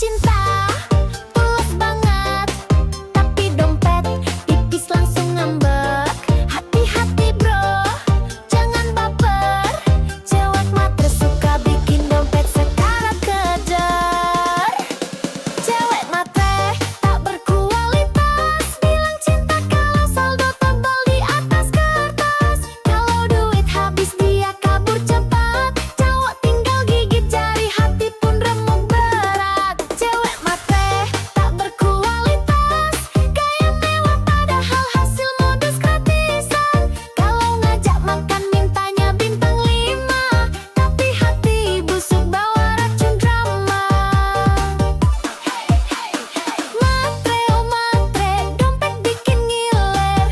cinta tulus banget, tapi dompet tipis langsung ngambek. Hati-hati bro, jangan baper. Cewek matre suka bikin dompet sekarat kejar. Cewek matre tak berkualitas, bilang cinta kalau saldo tebal di atas kertas. Kalau duit habis dia kabur cepat, cowok tinggal gigit jari, hati pun remuk berat. Cewek matre tak berkualitas, gaya mewah padahal hasil modus gratisan. Kalau ngajak makan mintanya bintang 5, tapi hati busuk bawa racun drama. Matre oh matre, dompet bikin ngiler.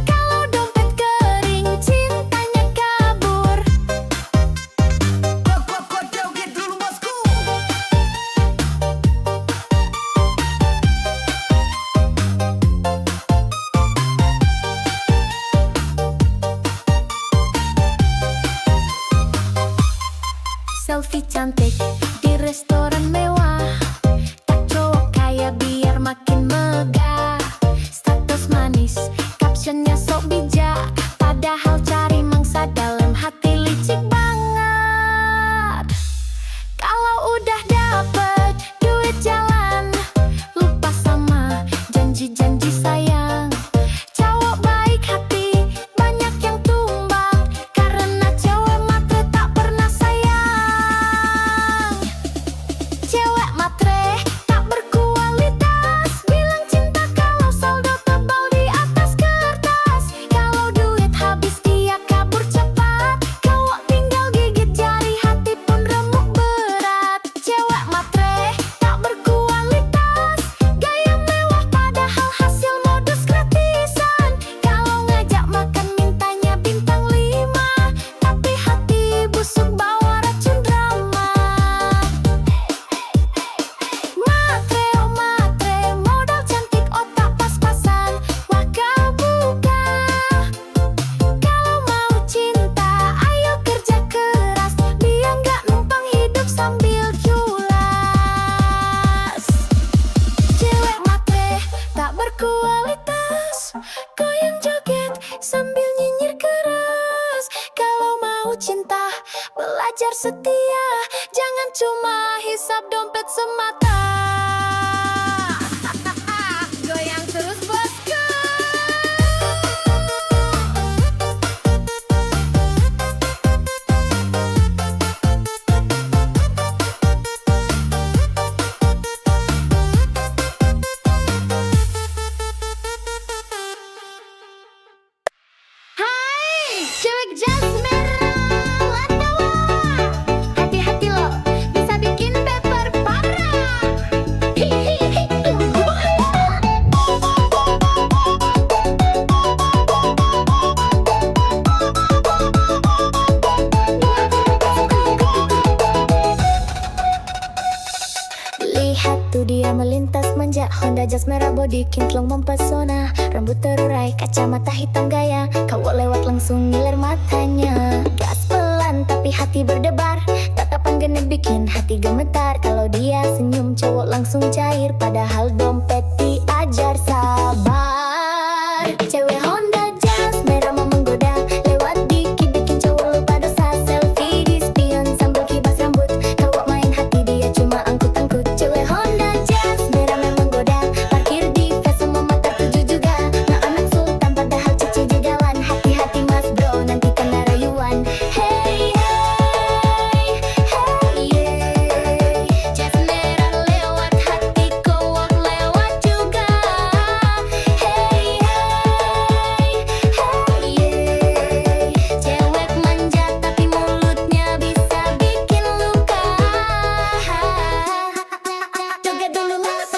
Kalau dompet kering, cintanya kabur. Selfie cantik di restoran mewah, tak cowok kaya biar makin megah. Status manis, captionnya sok bijak, padahal cari mangsa dalam hati licik banget. Kalau udah dapet duit jalan, lupa sama janji-janji sayang. Cowok baik hati banyak yang tumbang, karena cewek matre tak pernah sayang. Cewek matre tak berkualitas, bilang cinta kalau saldo tebal di atas kertas. Kalau duit habis dia kabur cepat, cowok tinggal gigit jari, hati pun remuk berat. Cewek matre tak berkualitas, gaya mewah padahal hasil modus gratisan. Kalau ngajak makan mintanya bintang 5, tapi hati busuk bawa racun drama. Matre oh matre, modal cantik otak pas-pasan, wah kebuka. Kalau mau cinta ayo kerja keras, biar nggak numpang hidup sambil culas. Cewek matre tak berkualitas, goyang joget sambil nyinyir keras. Kalau mau cinta belajar setia, jangan cuma hisap dompet semata. Goyang terus bosku. Hai, cewek jas merah, latawa. Hati-hati lo, bisa bikin baper parah. Hihihi. Lihat tuh dia melintas manja, Honda jas merah body kinclong mempesona. Rambut terurai, kacamata hitam gaya, cowok lewat langsung ngiler matanya. Gas pelan tapi hati berdebar, tatapan genit bikin hati gemetar. Kalau dia senyum cowok langsung cair, padahal dompet diajar sabar. Cewek Honda jas merah mau menggoda, lewat dikit bikin cowok lupa dosa. Selfie di spion sambil kibas rambut, cowok main hati dia cuma angkut-angkut. Cewek Honda jas merah memang goda, parkir di face semua mata tuju juga. Nah anak sultan padahal cici jajalan, hati-hati mas bro nanti kena rayuan. Hey hey hey yeah, jas merah lewat hati cowok lewat juga. Hey hey hey yeah, cewek manja tapi mulutnya bisa bikin luka. Joget dulu mas.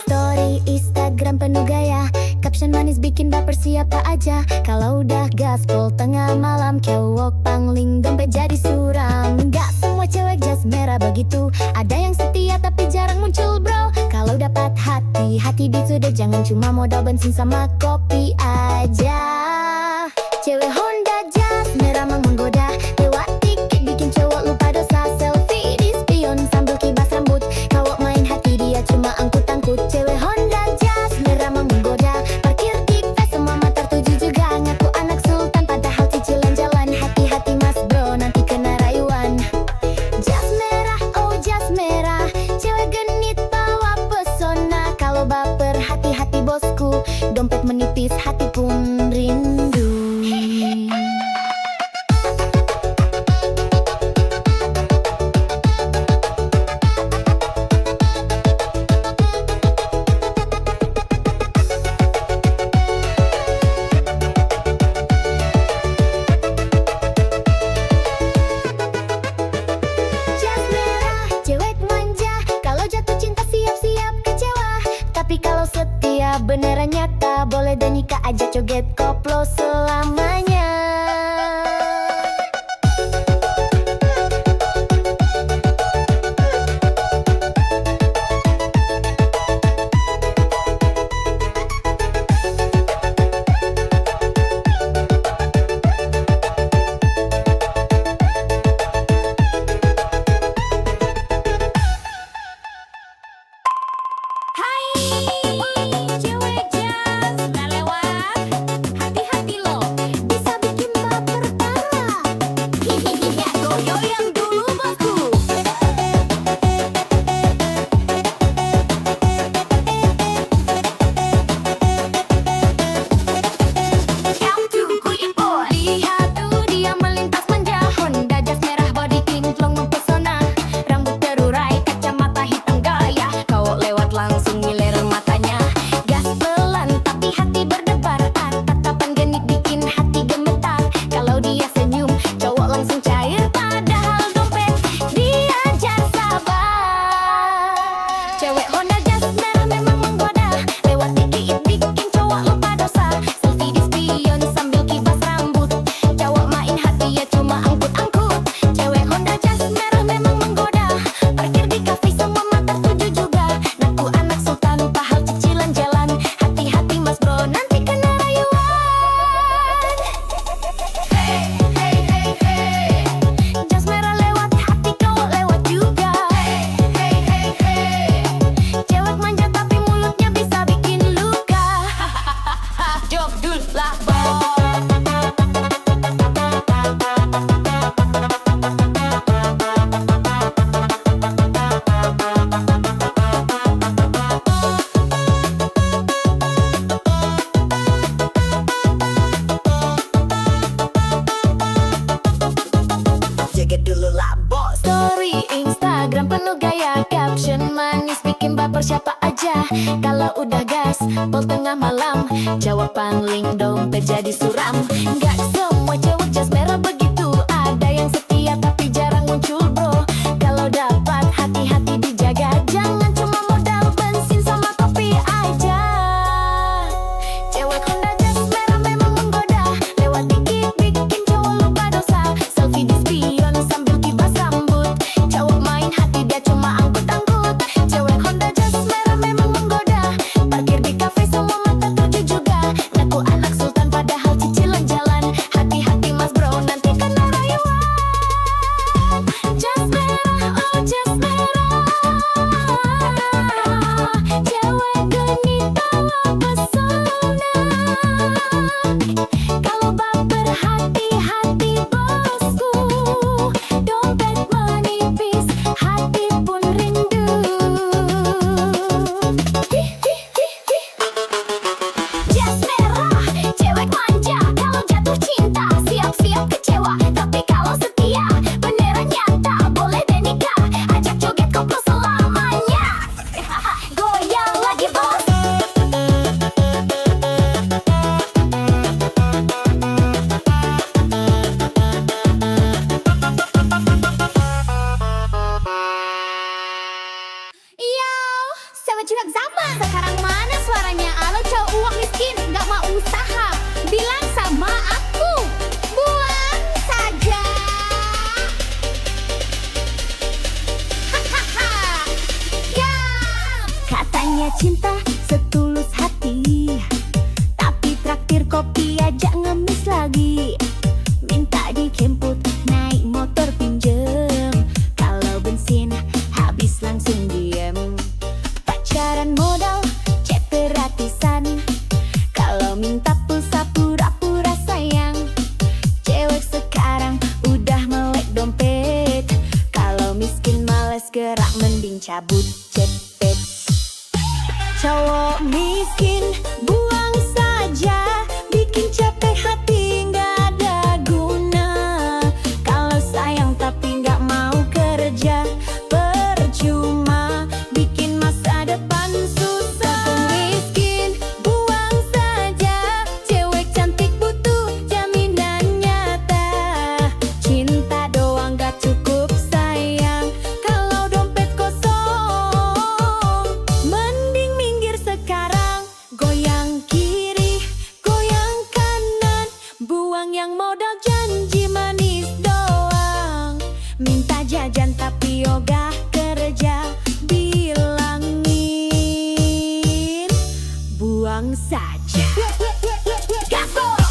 Story Instagram penuh gaya, Caption manis bikin baper siapa aja. Kalau udah gaspol tengah malam, cowok pangling dompet jadi suram. Gak semua cewek jas merah begitu, ada yang setia tapi jarang muncul bro. Kalau dapat hati, hati disudah, jangan cuma modal bensin sama kopi aja. Cewek Honda jas merah mang menggoda, lewat dikit bikin cowok lupa dosa. Selfie di spion sambil kibas rambut, cowok main hati dia cuma angkut-angkut. Cewek Honda jas merah mang menggoda, parkir di face semua mata tertuju juga. Ngaku anak sultan padahal cicilan jalan. Hati-hati mas bro nanti kena rayuan. Jas merah, oh jas merah, cewek genit bawa pesona. Kalau baper hati-hati bosku, dompet menipis hati pun rindu. Tapi kalau setia beneran nyata, boleh dan nikah aja joget koplo selamanya. Story Instagram penuh gaya, caption manis bikin baper siapa aja. Kalau udah gas, pol tengah malam, jawab pangling dompet jadi suram. Gak semua cewek jas merah begitu, ada yang setia tapi jarang muncul bro. Kalau dapat hati-hati dijaga, jangan cuma modal bensin sama kopi aja. Cewek Honda jas merah memang menggoda, lewat dikit bikin cowok lupa dosa. Selfie di spion sambil kibas rambut, cowok main hati dia cuma angkut-angkut. Cewek Honda jas merah memang menggoda, parkir di cafe semua mata tuju juga. Ngaku anak sultan padahal cicilan jalan. Hati-hati mas bro nanti buang saja. Gaspol!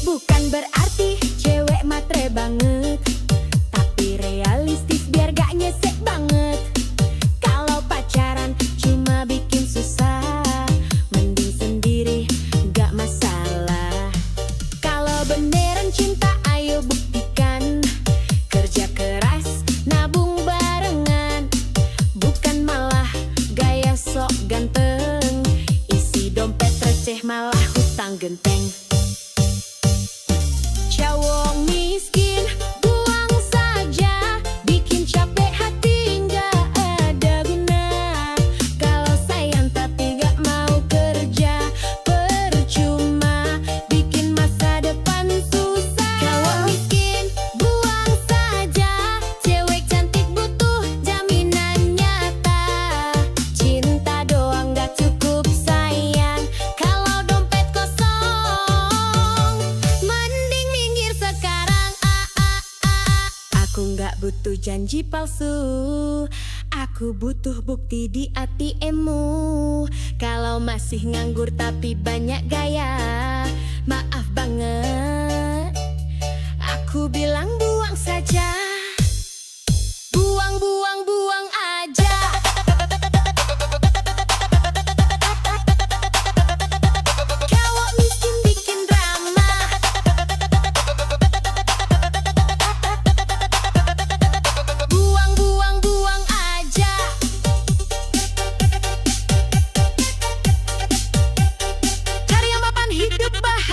Bukan berarti cewek matre banget, tapi realistis biar gak nyesek banget. Kalau pacaran cuma bikin susah, mending sendiri gak masalah. Kalau beneran cinta ayo buktikan, kerja keras nabung barengan, bukan malah gaya sok ganteng, isi dompet receh malah hutang genteng. Cowok miskin buang saja, bikin capek hati nggak ada guna. Kalau sayang tapi gak mau kerja, percuma bikin masa depan susah. Cowok miskin buang saja, cewek cantik butuh jaminan nyata. Cinta doang gak cukup sayang, kalau dompet kosong mending minggir sekarang. Aku gak butuh janji palsu, aku butuh bukti di ATM-mu. Kalau masih nganggur tapi banyak gaya, maaf banget, aku bilang buang saja. Buang, buang, buang aja. Cowok miskin bikin drama, buang, buang, buang aja. Cari yang mapan hidup bahagia.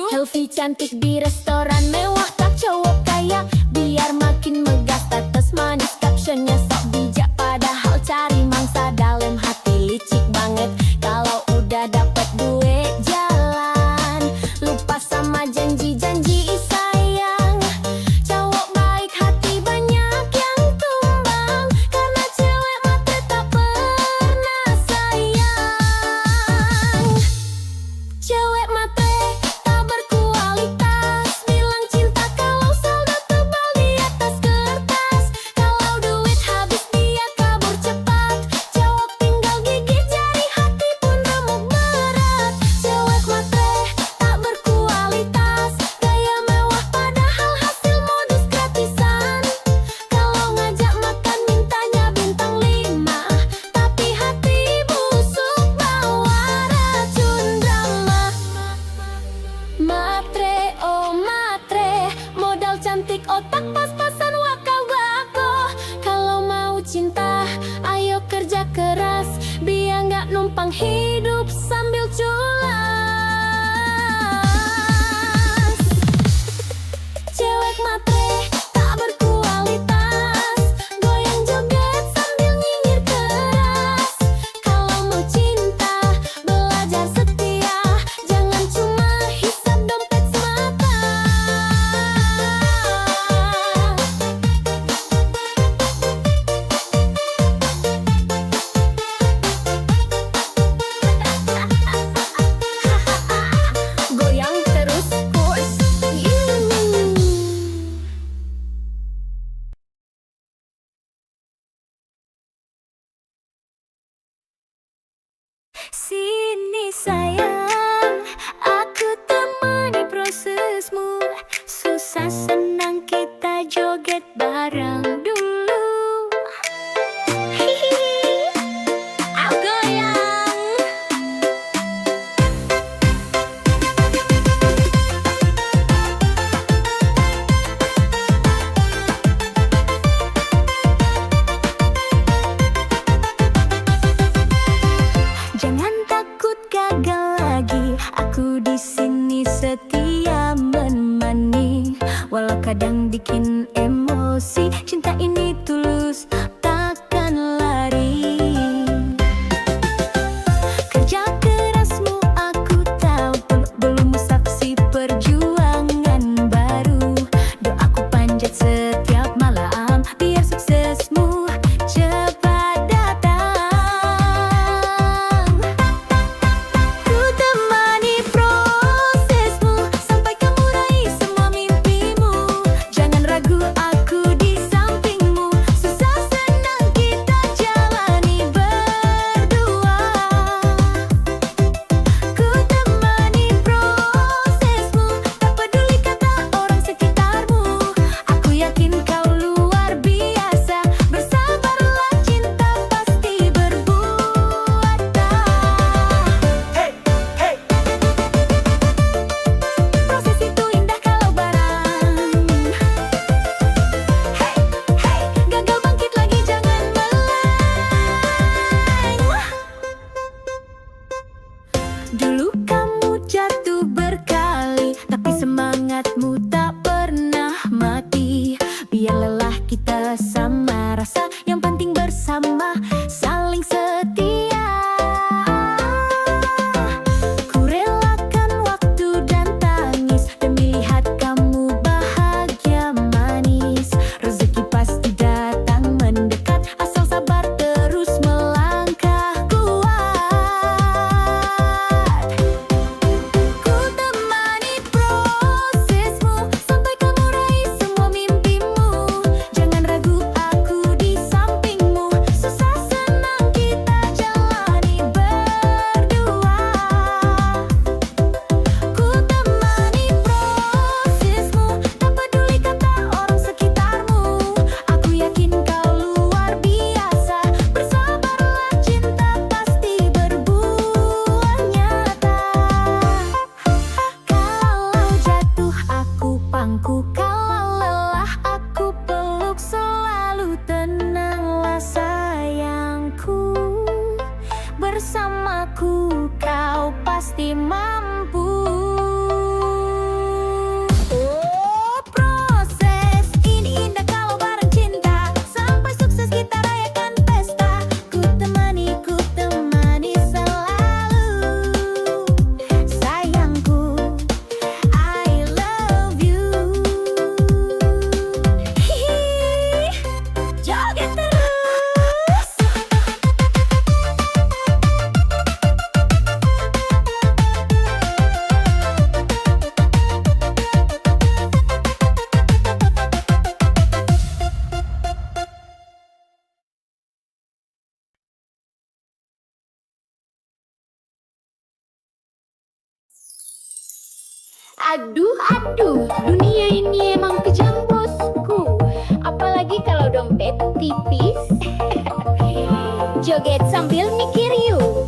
Helvi cantik di restoran mewah, tak cowok kaya biar makin megah. Status manis, captionnya sok bijak, padahal cari mangsa dalam hati licik banget. Kalau udah dapet duit jalan, lupa sama janji-janji sayang. Cowok baik hati banyak yang tumbang, karena cewek matre tak pernah sayang. Cewek matre tak berkualitas, bilang cinta kalau saldo tebal di atas kertas. Kalau duit habis dia kabur cepat, cowok tinggal gigit jari, hati pun remuk berat. Cewek matre tak berkualitas, gaya mewah padahal hasil modus gratisan. Kalau ngajak makan mintanya bintang 5, tapi hati busuk bawa racun drama. Matre, oh matre, modal cantik otak pas-pasan wakau bako. Kalau mau cinta, ayo kerja keras, biar nggak numpang hidup sambil culas. Cewek matre tak berkualitas, goyang joget sambil nyinyir keras. Kalau mau cinta, belajar setia, jangan cuma hisap dompet semata. Goyang terus, push. Sini sayang, aku temani prosesmu. Susah senang kita joget bareng dulu. Hihihi, aku goyang. Jangan takut gagal lagi, aku di sini setia menemani. Walau kadang bikin emosi, cinta ini tulus, takkan lari. Kerja kerasmu aku tahu, belum saksi perjuangan baru. Doaku panjat setiap malam, biar suksesmu cepat datang. Ku temani prosesmu sampai kamu raih semua mimpimu. Jangan ragu, aku di sampingmu. Susah Aduh, aduh, dunia ini emang kejam bosku. Apalagi kalau dompet tipis. Joget sambil mikir yuk.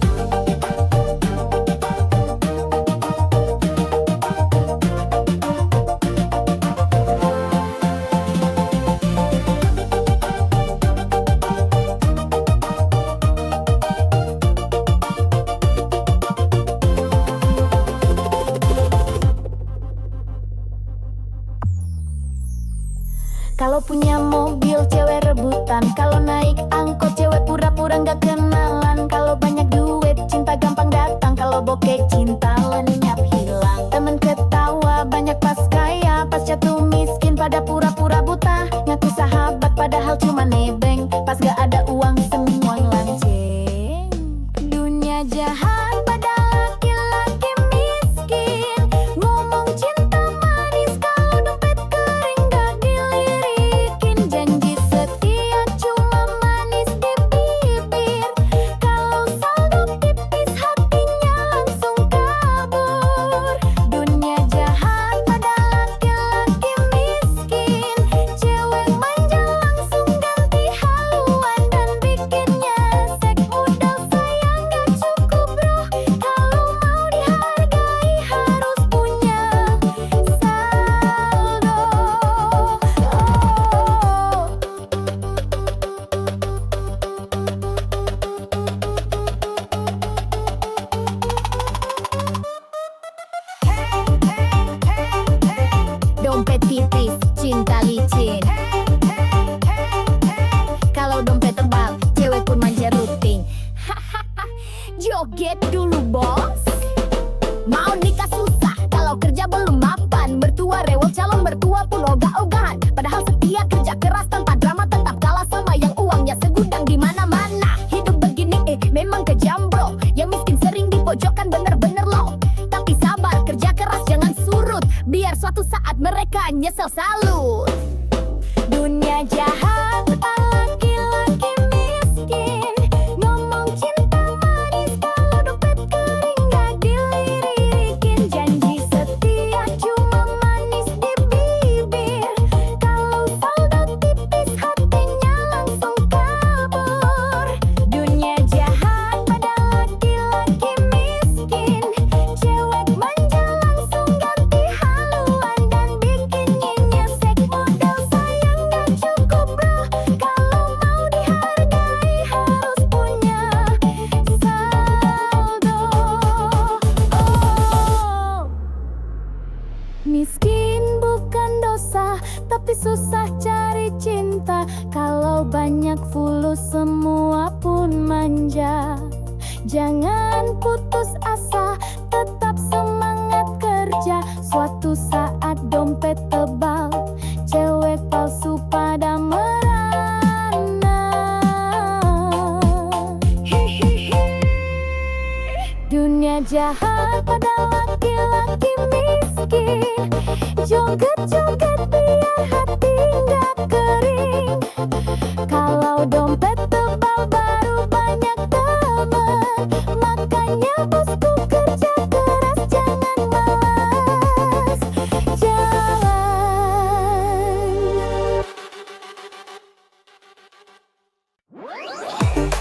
Kalau punya mobil cewek rebutan, kalau naik angkot cewek pura-pura nggak kenalan. Kalau banyak duit cinta gampang datang, kalau bokeh cinta lenyap hilang. Temen ketawa banyak pas kaya, pas jatuh miskin pada pura-pura buta. Ngaku sahabat padahal cuma nebeng, pas gak ada uang semua lanceng. Dunia jahat pada laki-laki miskin, ngomong cinta manis kalau dompet kering gak dilirikin. Janji setia cuma manis di bibir, kalau saldo tipis hatinya langsung kabur. Dunia jahat pada laki-laki miskin, cewek manja langsung ganti haluan dan bikinnya sek. Modal sayang gak cukup bro, kalau mau dihargai harus punya saldo. Dompet tipis, cinta licin. Kalau dompet tebal, cewek pun manja rutin. Joget dulu bos. Mau nikah susah, kalau kerja belum mapan. Mertua rewel, calon mertua pun ogah-ogahan. Padahal setia kerja keras tanpa drama, tetap kalah sama yang uangnya segudang di mana-mana. Hidup begini memang kejam bro, yang miskin sering dipojokkan bener-bener loh. Tapi sabar, kerja keras jangan surut, biar suatu saat mereka nyesel salut. Dunia jahat laki-laki miskin, ngomong cinta manis kalau dompet kering gak dilirikin. Janji setia cuma manis di bibir, kalau saldo tipis hatinya langsung kabur. Dunia jahat pada laki-laki miskin, cewek manja langsung ganti haluan dan bikinnya nyesek. Modal sayang gak cukup bro, kalau mau dihargai harus punya saldo. Miskin bukan dosa, tapi susah cari cinta. Kalau banyak fulus semua pun manja. Jangan putus asa, tetap semangat kerja. Suatu saat dompet tebal, cewek palsu pada merana. Dunia jahat pada laki-laki miskin, joget-joget biar hati nggak kering. Kalau dompet tebal baru banyak teman, makanya bosku kerja keras jangan malas jalan.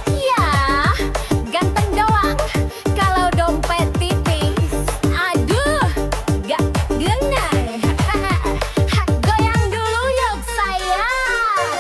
Ya, ganteng doang kalau dompet tipis. Aduh, gak guna. Goyang dulu yuk sayang.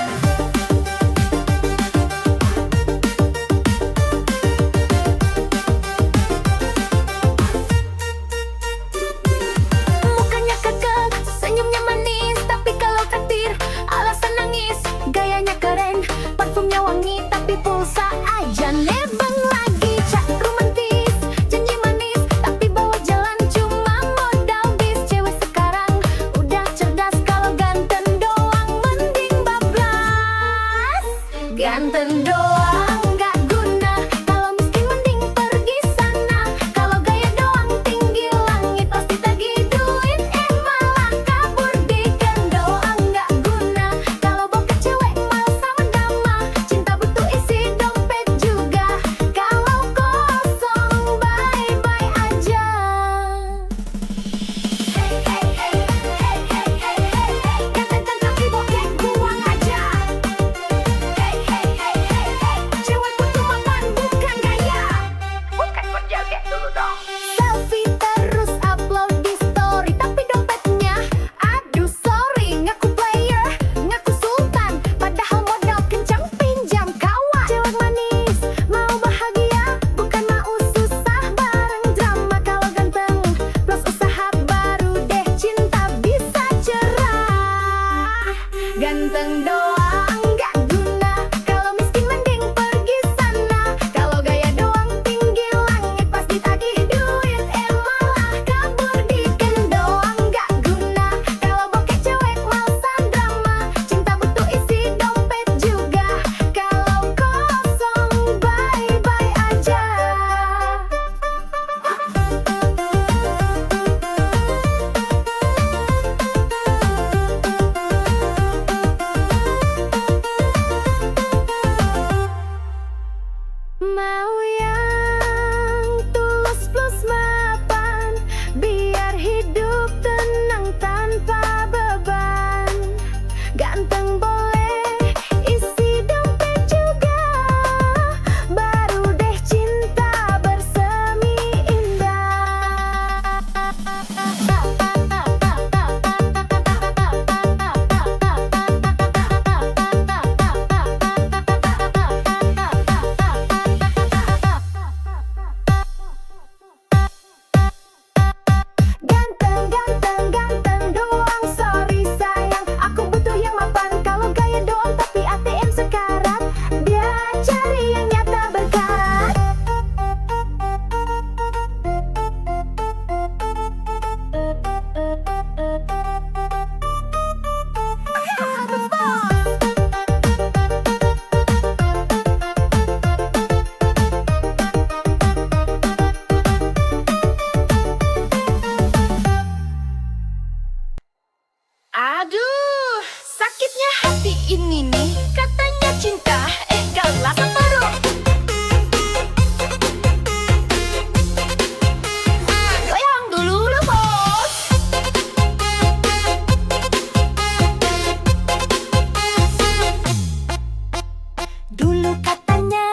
Mukanya kekeh, senyumnya manis, tapi kalau takdir alasan nangis. Gayanya keren, parfumnya wangi, tapi pulsa aja nebeng lagi. Cak romantis, janji manis, tapi bawa jalan cuma modal bis. Cewek sekarang udah cerdas, kalau ganteng doang mending bablas. Ganteng doang gak guna, kalau miskin mending pergi sana. Kalau gaya doang tinggi langit, pasti tagih duit malah kabur. Bikin doang gak guna, kalau bokeh cewek malah sama dama. Cinta butuh isi dompet juga, kalau kosong bye-bye aja. Hey, hey. Ganteng doang gak guna, kalau miskin mending pergi sana. Kalau gaya doang tinggi langit, pas ditagih duit malah kabur. Diken doang gak guna, kalau bokeh cewek malesan drama. Cinta butuh isi dompet juga, kalau kosong bye-bye aja. Mau yang tulus plus mapan, biar hidup tenang tanpa beban. Ganteng boleh, isi dompet juga, baru deh cinta bersemi indah. Ganteng doang, sorry sayang, aku butuh yang mapan. Kalau gaya doang tapi ATM sekarat, dia cari yang nyata berkat. Aduh, sakitnya hati ini nih. Katanya cinta, galas baru. Goyang dulu lu bos. Dulu katanya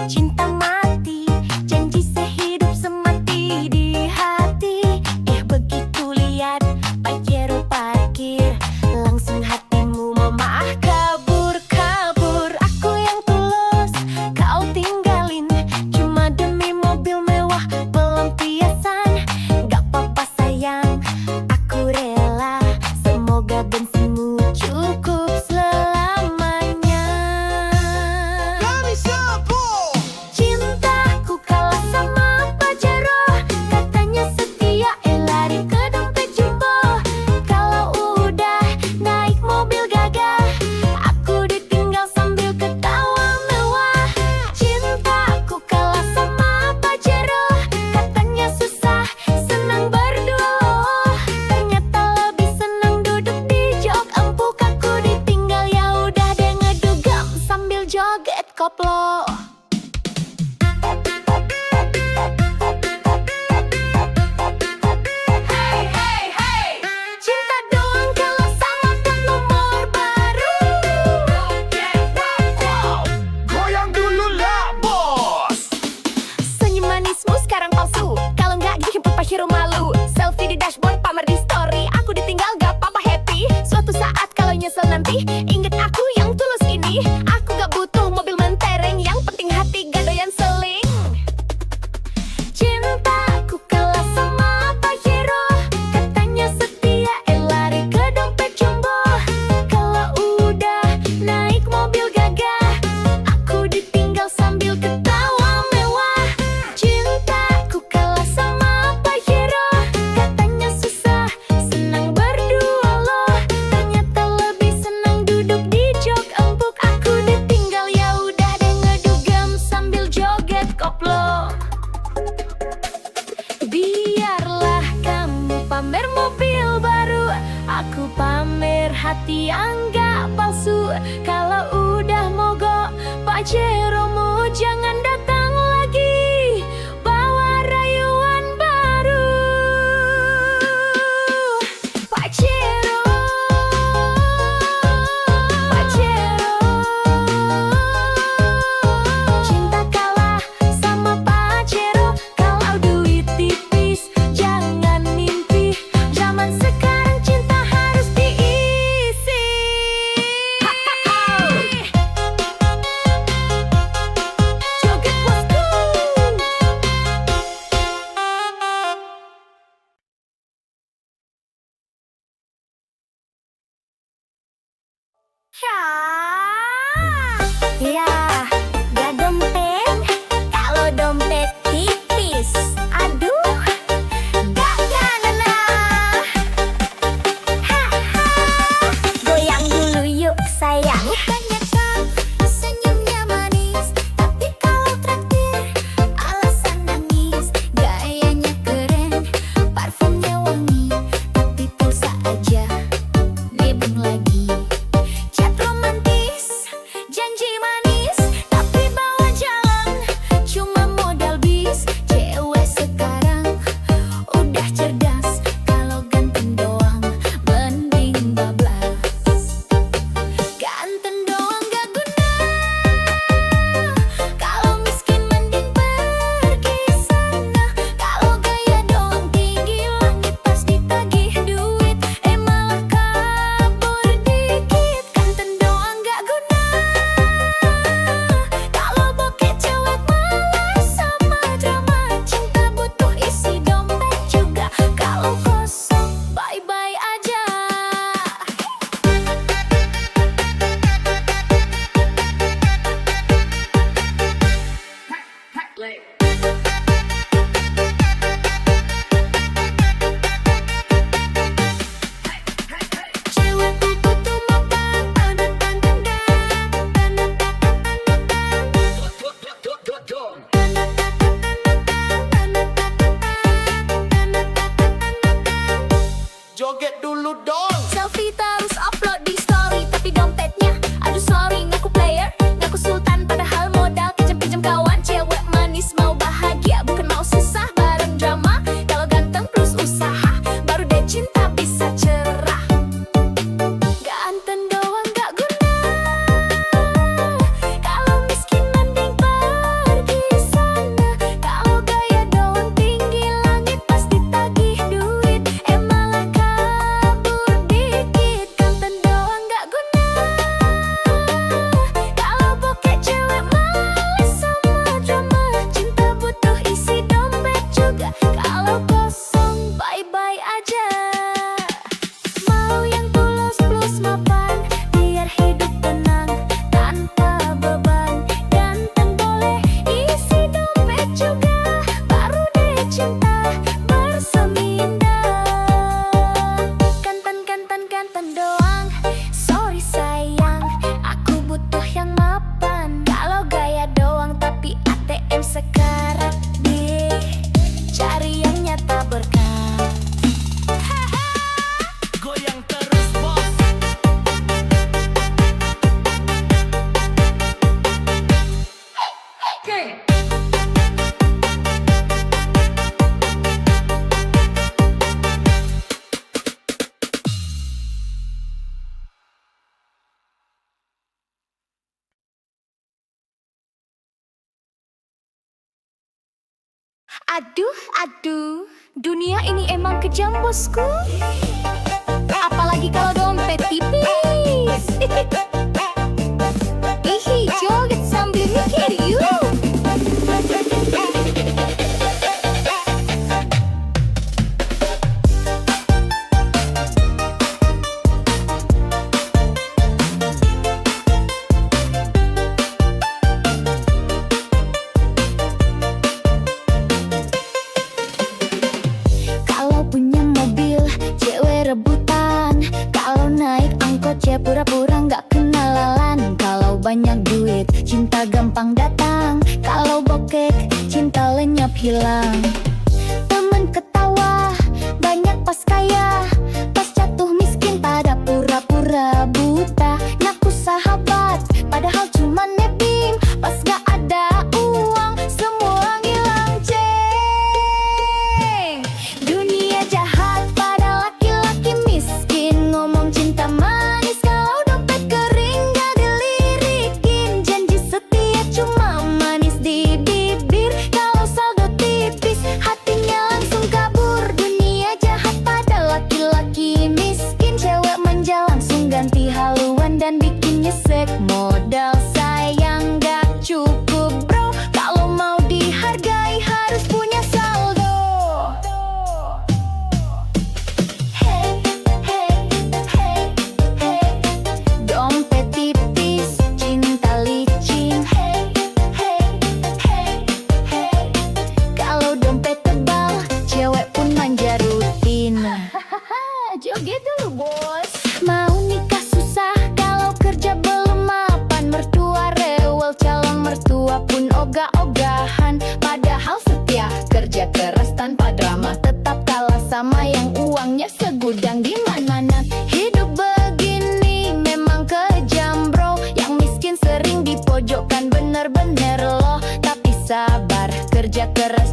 cinta mati, janji sehidup semati di hati. Begitu lihat Pajero parkir, langsung hatimu memaah kabur. Aku yang tulus, kau tinggalin, cuma demi mobil mewah pelampiasan. Gak apa-apa sayang, aku rela, semoga bensinmu cukup selamanya. Cintaku kalah sama Pajero, katanya setia, lari ke dompet jumbo. Kalau udah naik mobil gagah, aku ditinggal sambil ketawa mewah. Cintaku kalah sama Pajero, katanya susah, senang berdua loh. Ternyata lebih senang duduk di jok empuk. Aku ditinggal, ya udah deh ngedugem sambil joget koplo. Cinta doang kalau sama plat nomor baru. Goyang dulu lah bos. Senyum manismu sekarang palsu, kalau nggak dijemput Pajero malu. Selfie di dashboard, pamer di story, aku ditinggal gak apa-apa happy. Suatu saat kalau nyesel nanti, inget aku yang tulus ini. Aku gak butuh mobil mentereng, yang penting hati gak doyan seling. Cintaku kalah sama Pajero, katanya setia, lari ke dompet jumbo. Kalau udah naik mobil gagah, aku ditinggal sambil ketawa mewah. Cintaku kalah sama Pajero, katanya susah, senang berdua loh. Ternyata lebih senang duduk di jok empuk. Aku ditinggal, ya udah deh ngedugem sambil joget koplo. Biarlah kamu pamer mobil baru, aku pamer hati yang gak palsu. Kalau udah mogok Pajeromu, jangan datang lagi bawa rayuan baru. Pajero, cinta kalah sama Pajero. Kalau duit tipis, jangan mimpi. Zaman sekarang cinta harus diisi. Joget Ya, gak dompet. Kalau dompet tipis, aduh, gak kena. Haha, goyang dulu yuk sayang. Bukannya kau senyumnya manis, tapi kalau traktir alasan nangis. Gayanya keren, parfumnya wangi, tapi pulsa aja nebeng lagi. Chat romantis, janji manis, tapi bawa jalan cuma modal bis. Cewek sekarang udah cerdas, kalau ganteng doang mending bablas. Ganteng doang gak guna, kalau miskin mending pergi sana. Kalau gaya doang tinggi langit pas ditagih duit, malah kabur dikit. Ganteng doang gak guna, kalau bokeh cewek malas sama drama. Cinta butuh isi dompet juga, kalau kosong bye-bye aja. Cewekku butuh makan, Joget dulu dong. selfie terus upload di story, tapi dompetnya aduh sorry, ngaku player, ngaku sultan, padahal modal kejam-kejam kawan. Cewek manis mau bahagia, bukan mau susah bareng drama. Kalau ganteng plus usaha, baru deh cinta bisa cerah. Ganteng doang gak guna, kalau miskin mending pergi sana. Kalau gaya doang tinggi langit pas ditagih duit, malah kabur dikit. Ganteng doang gak guna, kalau bokeh cewek malas sama drama. Cinta butuh isi dompet juga, kalau kosong bye-bye aja. Mau yang tulus plus mapan, biar hidup tenang tanpa beban. Ganteng boleh isi dompet juga, baru deh cinta bersemindang. Ganteng doang, sorry sayang, aku butuh yang mapan. Kalau gaya doang tapi ATM sekarat deh, cari yang nyata berkah. Goyang terus bos. Aduh, dunia ini emang kejam bosku. Apalagi kalau dompet tipis. Ih, joget sambil mikir yuk. Kalau punya mobil, cewek rebutan. Kalau naik angkot, ya pura-pura nggak kenalan. Kalau banyak duit, cinta gampang datang. Kalau bokeh, cinta lenyap hilang. Temen ketawa, banyak pas kaya. Pas jatuh miskin, pada pura-pura buta. Ngaku sahabat, padahal cuma nebeng. Pas gak ada uang, semua ngilang ceng. Dunia jahat pada laki-laki miskin. Ngomong cinta manis, kalau dompet kering gak dilirikin. Janji setia cuma manis di bibir, kalau saldo tipis hatinya langsung kabur. Dunia jahat pada laki-laki miskin. Cewek manja langsung ganti haluan dan bikin nyesek. Modal sayang gak cukup bro, kalau mau dihargai harus punya saldo. Hey, hey, hey, hey, dompet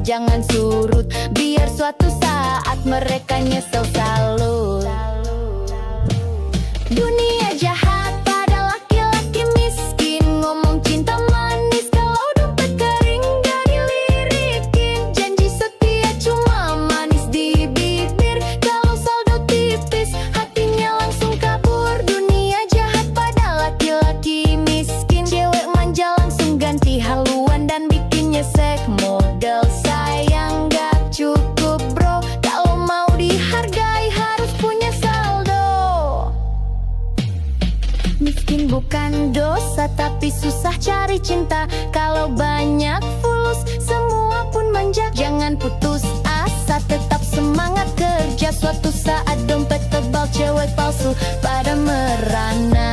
jangan surut, biar suatu saat mereka nyesel salut. Dunia jahat pada laki-laki miskin, ngomong cinta manis kalau dompet kering gak dilirikin. Janji setia cuma manis di bibir, kalau saldo tipis hatinya langsung kabur. Dunia jahat pada laki-laki miskin, cewek manja langsung ganti haluan dan bikin nyesek. Modal sayang gak cukup bro, kalau mau dihargai harus punya saldo. Miskin bukan dosa, tapi susah cari cinta. Kalau banyak fulus, semua pun manja. Jangan putus asa, tetap semangat kerja. Suatu saat dompet tebal, cewek palsu pada merana.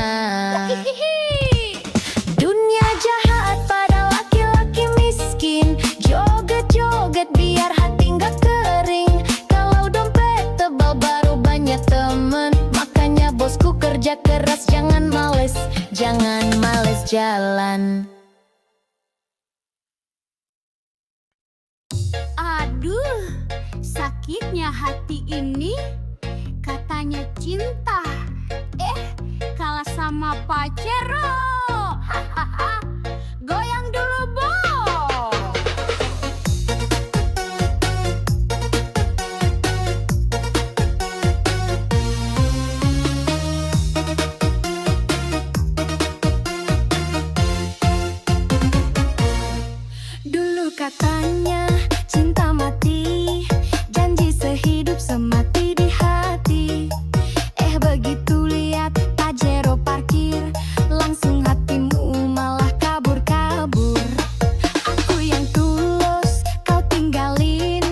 Dunia jahat pada laki-laki miskin, joget-joget biar hati nggak kering. Kalau dompet tebal baru banyak temen, makanya bosku kerja keras, jangan males jalan. Aduh, sakitnya hati ini. Katanya cinta, kalah sama Pacero. Hahaha, goyang dulu, Bo. Dulu katanya cinta mati, janji sehidup semati di hati. Begitu lihat Pajero parkir, langsung hatimu malah kabur-kabur. Aku yang tulus kau tinggalin,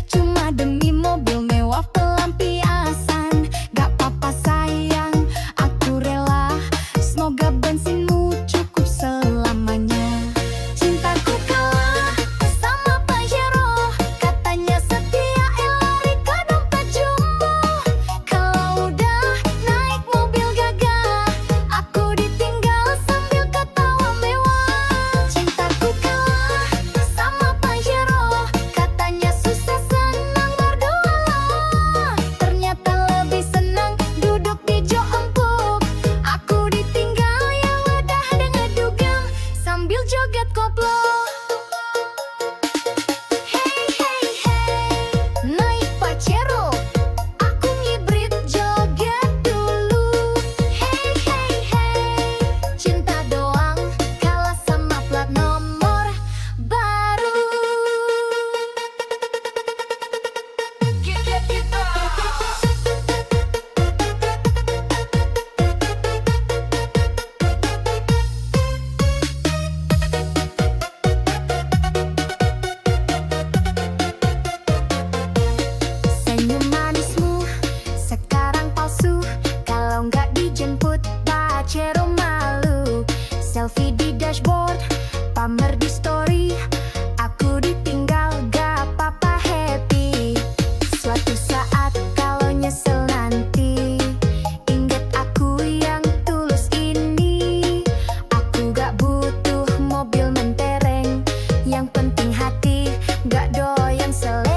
cuma demi mobil mewah pelampiasan. Gak apa-apa sayang, aku rela, semoga bensinmu cukup selamanya. Cintaku kalah sama Pajero, katanya setia lari ke dompet jumbo. Kalau udah naik mobil gagah, aku ditinggal sambil ketawa mewah. Cintaku kalah sama Pajero, katanya susah senang berdua. Ternyata lebih senang duduk di jok empuk. Aku ditinggal ya udah dengan dugem, sambil joget koplo. Hey hey hey, naik Pajero, aku ngibrit joget dulu. Hey hey hey, cinta doang kalah sama plat nomor baru. Senyum manismu sekarang palsu, kalau nggak dijemput Pajero malu. Selfie di dashboard, pamer di story, aku ditinggal gak apa-apa happy. Suatu saat kalau nyesel nanti, ingat aku yang tulus ini. Aku gak butuh mobil mentereng, yang penting hati gak doyan seleng.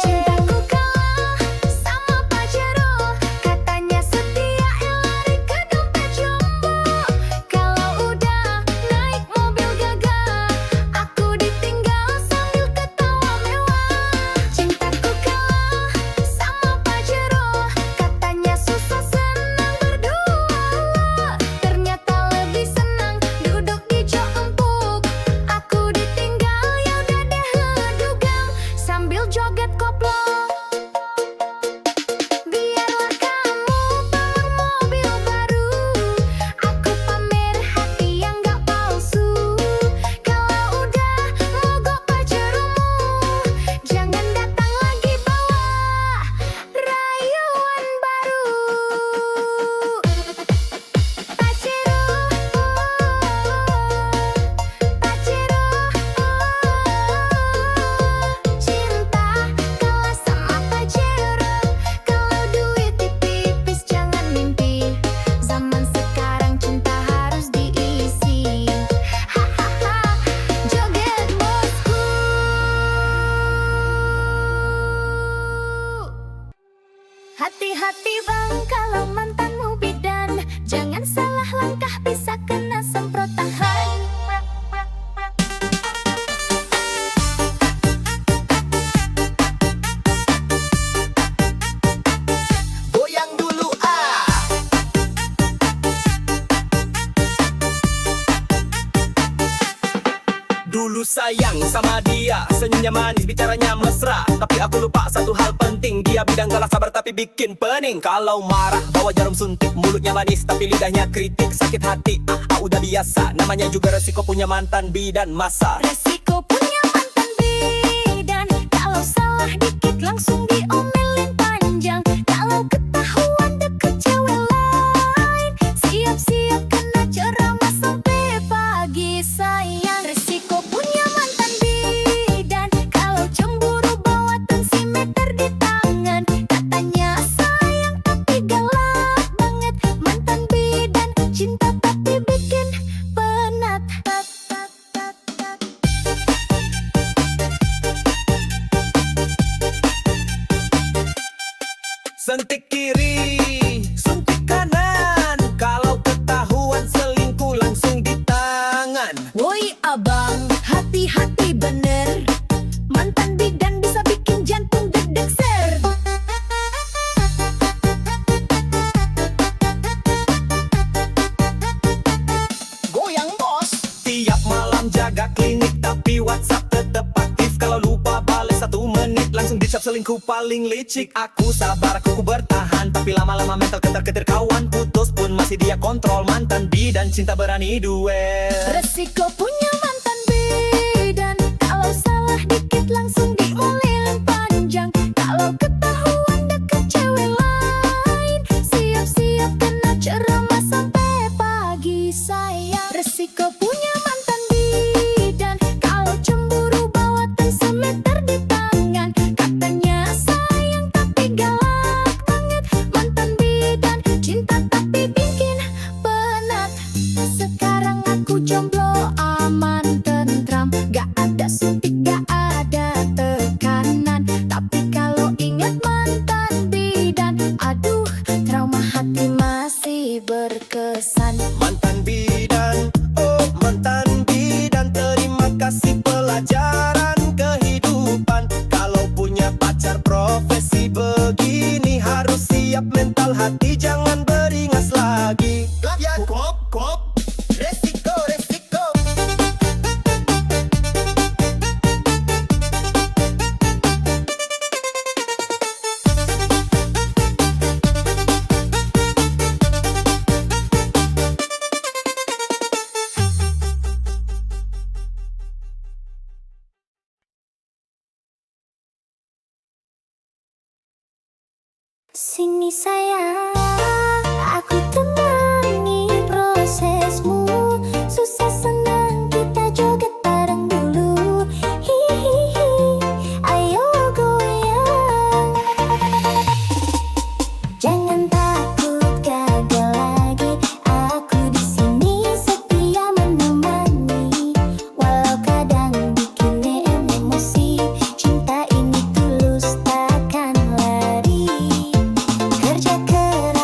Cintaku kalah sama Pajero, katanya setia lari ke dompet jumbo. Kalau udah naik mobil gagah, bisa kena semprotan. Goyang dulu ah. Dulu sayang sama dia, senyumnya manis, bicaranya mesra. Tapi aku lupa satu hal penting, dia bidang galak sabar tapi bikin pening. Kalau marah bawa jarum suntik, mulutnya manis tapi lidahnya kritik. Sakit hati, udah biasa, namanya juga resiko punya mantan bidan masa. Resiko punya mantan bidan, kalau salah dikit langsung diomelin panjang. Kalau ketahuan deket cewek lain, siap-siap kena ceramah sampai pagi sayang. Resiko punya mantan bidan, kalau cemburu bawa tensimeter di tangan. Katanya sayang tapi galak banget. Mantan bidan cinta tapi bikin penat. Sentik kiri, suntik kanan. Kalau ketahuan selingkuh langsung di tangan. Woi abang, hati-hati bener. Mantan bidan bisa bikin jantung deg-deg ser. Goyang bos. Tiap malam jaga klinik tapi WhatsApp tetap aktif. Kalau lupa balik 1 menit langsung dicap selingkuh paling licik. Aku sabar, aku bertahan, tapi lama-lama mental ketar-ketir kawan. Putus pun masih dia kontrol. Mantan bidan cinta berani duel. Resiko punya mantan bidan, kalau salah dikit langsung diomelin panjang. Kalau ketahuan deket cewek lain, siap-siap kena ceramah sampai pagi sayang. Resiko punya mantan bidan, kalau cemburu bawa tensimeter di tangan. Katanya sayang tapi galak banget. Mantan bidan cinta tapi bikin penat. Sekarang aku jomblo aman tentram, gak ada suntik, gak ada tekanan. Tapi kalau ingat mantan bidan, aduh trauma hati masih berkesan. Mantan bidan, oh mantan bidan, terima kasih pelajaran kehidupan. Kalau punya pacar profesi begini, harus siap mental hati, jangan beringas lagi. Ya kop, resiko, resiko. Sini sayang, aku temani prosesmu. Susah senang kita joget bareng dulu. Hihihi, ayo goyang. Jangan takut gagal lagi, aku di sini setia menemani. Walau kadang bikin emosi, cinta ini tulus takkan lari. Kerja keras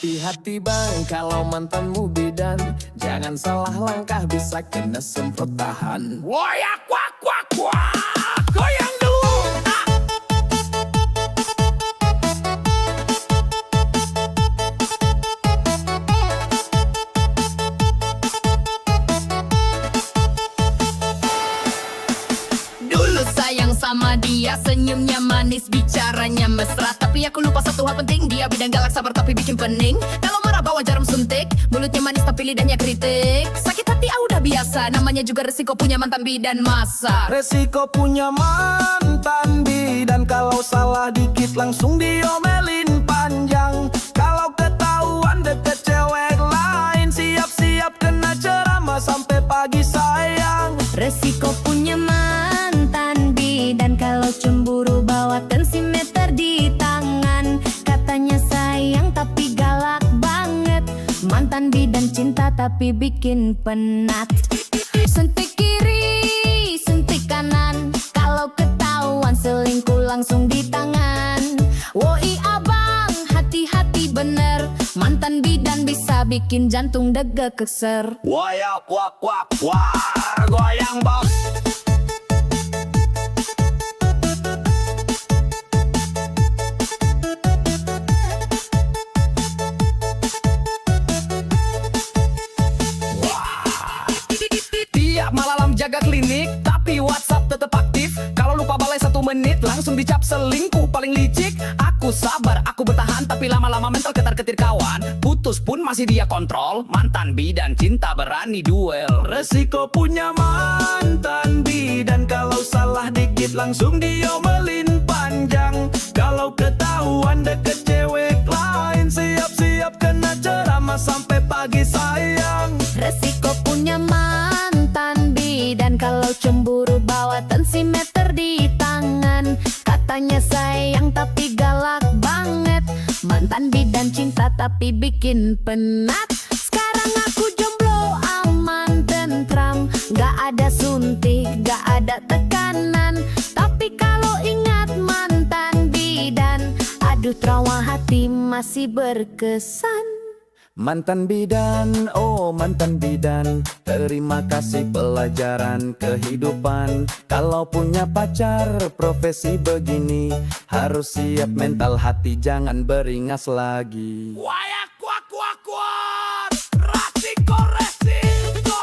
Hati-hati bang kalau mantanmu bidan, jangan salah langkah bisa kena semprot tahan. Woyak wak wak wak, goyang dulu. Dulu sayang sama dia, senyumnya manis, bicaranya mesra. Tapi aku lupa satu hal penting, dia bidang galak sabar tapi bikin pening. Kalau marah bawa jarum suntik, mulutnya manis tapi lidahnya kritik. Sakit hati udah biasa, namanya juga resiko punya mantan bidan masa. Resiko punya mantan bidan, kalau salah dikit langsung diomelin panjang. Kalau ketahuan deket cewek lain, siap-siap kena ceramah sampai pagi sayang. Resiko punya mantan bidan, kalau cemburu bawa tensimeter di tangan. Katanya sayang tapi galak banget, mantan bidan cinta tapi bikin penat. Sentik kiri, sentik kanan, kalau ketahuan selingkuh langsung di tangan. Woi abang, hati-hati bener, mantan bidan bisa bikin jantung deg keser. Woyak wak wak wak, goyang bos. Tiap malam jaga klinik, tapi WhatsApp tetap aktif. Kalau lupa balai 1 menit, langsung dicap selingkuh paling licik. Aku sabar, aku bertahan, tapi lama-lama mental ketar-ketir kawan. Putus pun masih dia kontrol, mantan bidan cinta berani duel. Resiko punya mantan bidan, kalau salah dikit langsung diomelin panjang. Kalau ketahuan deket cewek lain, siap-siap kena ceramah sampai pagi sayang. Resiko punya mantan bidan, kalau cemburu bawa tensimeter di tangan. Katanya sayang tapi galak banget, mantan bidan cinta tapi bikin penat. Sekarang aku jomblo aman tentram, gak ada suntik, gak ada tekanan. Tapi kalau ingat mantan bidan, aduh trauma hati masih berkesan. Mantan bidan, oh mantan bidan, terima kasih pelajaran kehidupan. Kalau punya pacar profesi begini, harus siap mental hati, jangan beringas lagi. Wayak wak wak wak, resiko resiko.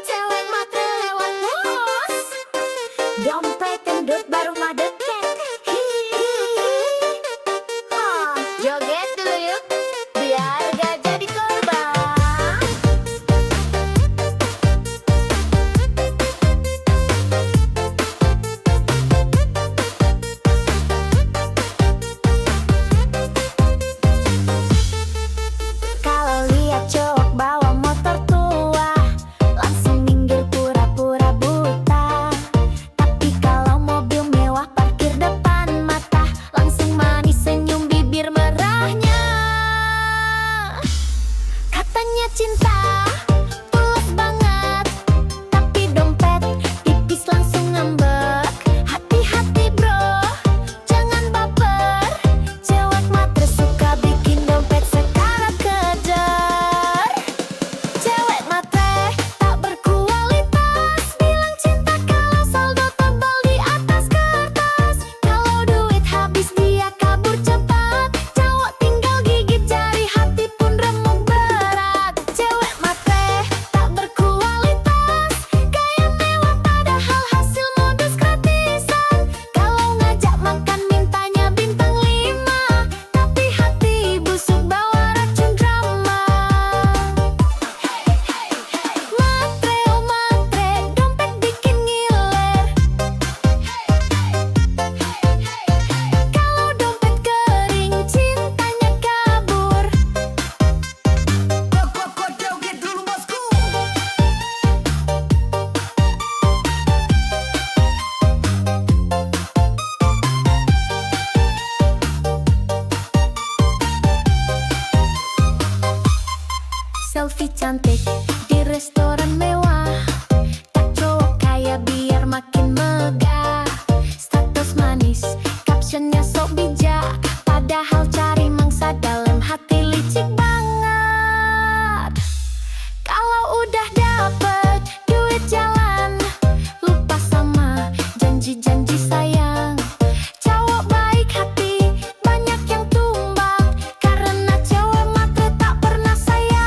Cewek matre lewat bos, dompet gendut cantik di restoran mewah. Tak cowok kaya biar makin megah. Status manis, captionnya sok bijak. Padahal cari mangsa dalam hati licik banget. Kalau udah dapet duit jalan, lupa sama janji-janji sayang. Cowok baik hati, banyak yang tumbang. Karena cewek matre tak pernah sayang.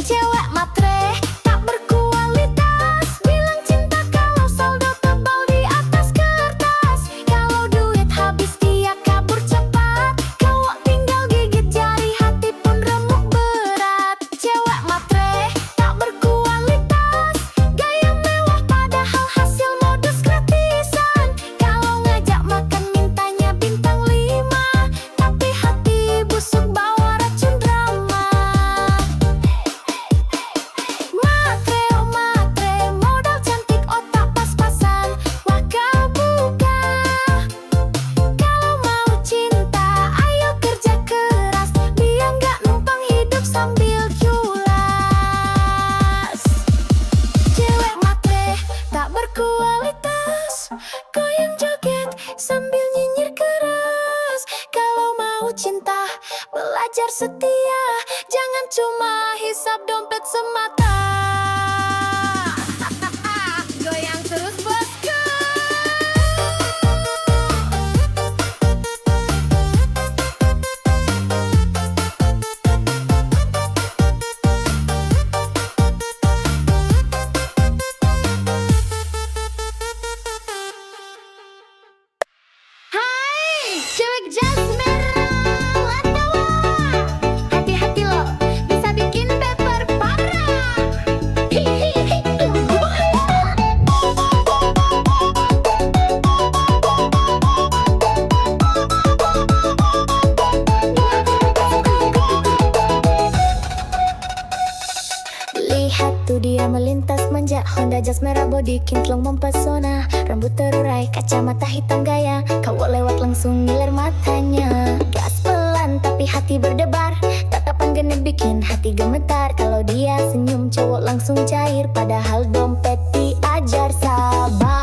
Cewek matre tak berkualitas, bilang cinta kalau saldo tebal di atas kertas. Kalau duit habis dia kabur cepat, cowok tinggal gigit jari, hati pun remuk berat. Cewek matre tak berkualitas, gaya mewah padahal hasil modus gratisan. Kalau ngajak makan mintanya bintang 5, tapi hati busuk bawa racun drama. Matre, oh matre, modal cantik otak pas-pasan. Wah kau buka. Kalau mau cinta, ayo kerja keras, biar nggak numpang hidup sambil culas. Cewek matre tak berkualitas, goyang joget sambil nyinyir keras. Kalau mau cinta, belajar setia, jangan cuma hisap dompet semata. Goyang terus bosku. Hai, cewek jas merah, latawa. Hati-hati lo, bisa bikin baper parah. Lihat tuh dia melintas manja, Honda Jazz merah body kinclong mempesona. Rambut terurai, kacamata hitam gaya, cowok lewat langsung ngiler matanya. Gas pelan tapi hati berdebar, tatapan genit bikin hati gemetar. Kalau dia senyum cowok langsung cair, padahal dompet diajar sabar.